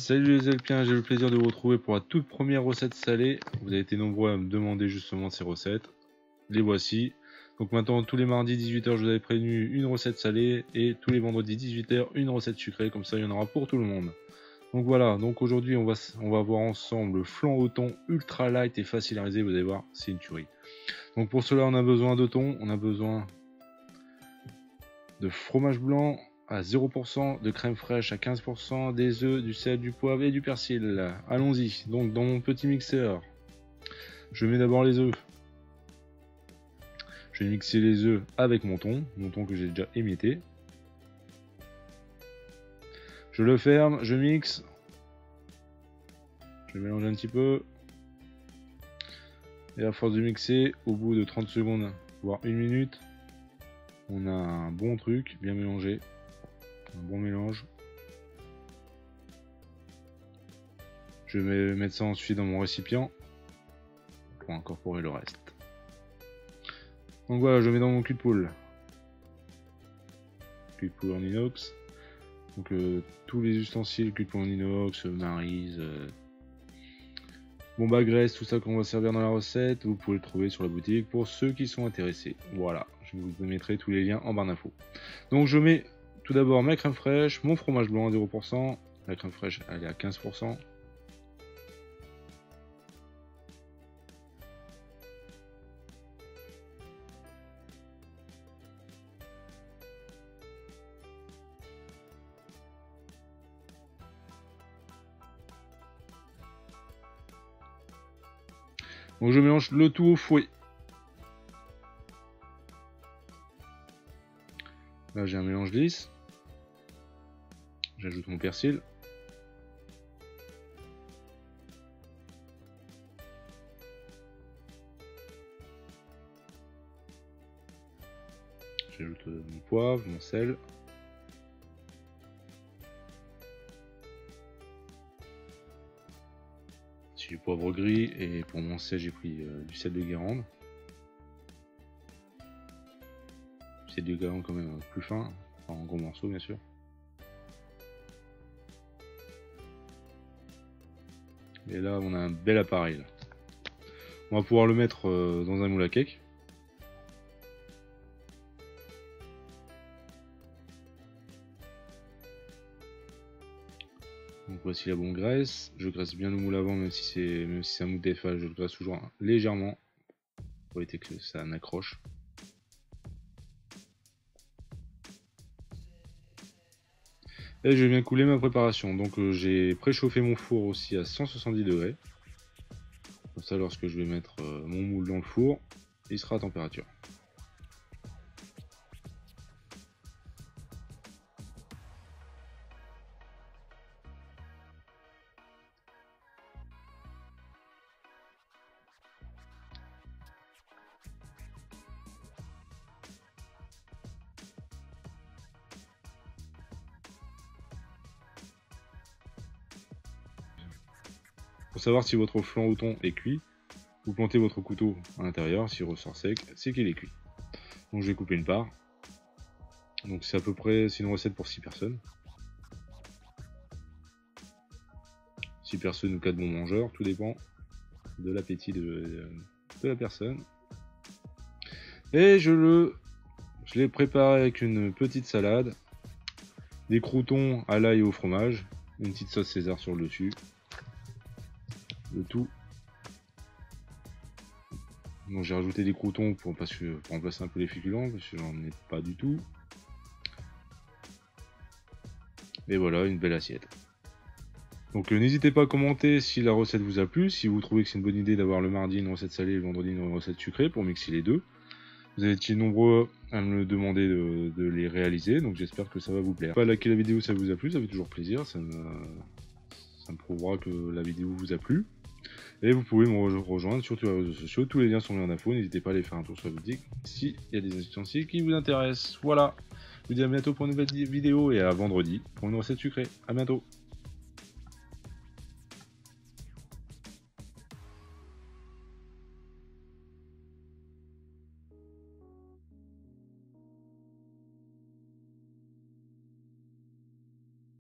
Salut les Alpiens, j'ai le plaisir de vous retrouver pour la toute première recette salée. Vous avez été nombreux à me demander justement ces recettes. Les voici. Donc maintenant tous les mardis 18 h je vous avais prévenu une recette salée et tous les vendredis 18 h une recette sucrée, comme ça il y en aura pour tout le monde. Donc voilà, donc aujourd'hui on va voir ensemble le flan au thon ultra light et facile à réaliser, vous allez voir, c'est une tuerie. Donc pour cela on a besoin de thon, on a besoin de fromage blanc à 0%, de crème fraîche à 15%, des œufs, du sel, du poivre et du persil. Allons-y. Donc dans mon petit mixeur, je mets d'abord les œufs. Je vais mixer les œufs avec mon thon que j'ai déjà émietté. Je le ferme, je mixe. Je mélange un petit peu. Et à force de mixer, au bout de 30 secondes, voire 1 minute, on a un bon truc bien mélangé. Un bon mélange. Je vais mettre ça ensuite dans mon récipient pour incorporer le reste. Donc voilà, je mets dans mon cul de poule. Cul de poule en inox. Donc tous les ustensiles, cul de poule en inox, maryse, bombe à graisse, tout ça qu'on va servir dans la recette, vous pouvez le trouver sur la boutique pour ceux qui sont intéressés. Voilà, je vous mettrai tous les liens en barre d'infos. Donc je mets tout d'abord ma crème fraîche, mon fromage blanc à 0%, la crème fraîche elle est à 15%. Donc je mélange le tout au fouet. Là j'ai un mélange lisse. J'ajoute mon persil. J'ajoute mon poivre, mon sel. C'est du poivre gris et pour mon sel j'ai pris du sel de Guérande. Du sel de Guérande quand même plus fin, en gros morceaux bien sûr. Et là on a un bel appareil là. On va pouvoir le mettre dans un moule à cake. Donc voici la bonne graisse. Je graisse bien le moule avant, même si c'est un moule TFA, je le graisse toujours légèrement pour éviter que ça n'accroche. Et je viens couler ma préparation. Donc j'ai préchauffé mon four aussi à 170 degrés. Comme ça, lorsque je vais mettre mon moule dans le four, il sera à température. Pour savoir si votre flan au thon est cuit, vous plantez votre couteau à l'intérieur, s'il ressort sec, c'est qu'il est cuit. Donc je vais couper une part. Donc c'est à peu près, c'est une recette pour 6 personnes. 6 personnes ou 4 bons mangeurs, tout dépend de l'appétit de la personne. Et je l'ai préparé avec une petite salade, des croûtons à l'ail et au fromage, une petite sauce César sur le dessus. Le tout. Donc j'ai rajouté des croûtons pour remplacer un peu les féculents parce que j'en ai pas du tout. Et voilà, une belle assiette. Donc n'hésitez pas à commenter si la recette vous a plu, si vous trouvez que c'est une bonne idée d'avoir le mardi une recette salée et le vendredi une recette sucrée pour mixer les deux. Vous avez été nombreux à me demander de les réaliser, donc j'espère que ça va vous plaire. Pas liker la vidéo si ça vous a plu, ça fait toujours plaisir, ça me prouvera que la vidéo vous a plu. Et vous pouvez me rejoindre sur tous les réseaux sociaux, tous les liens sont mis en info, n'hésitez pas à aller faire un tour sur la boutique s'il y a des ustensiles qui vous intéressent. Voilà, je vous dis à bientôt pour une nouvelle vidéo et à vendredi pour une recette sucrée. À bientôt.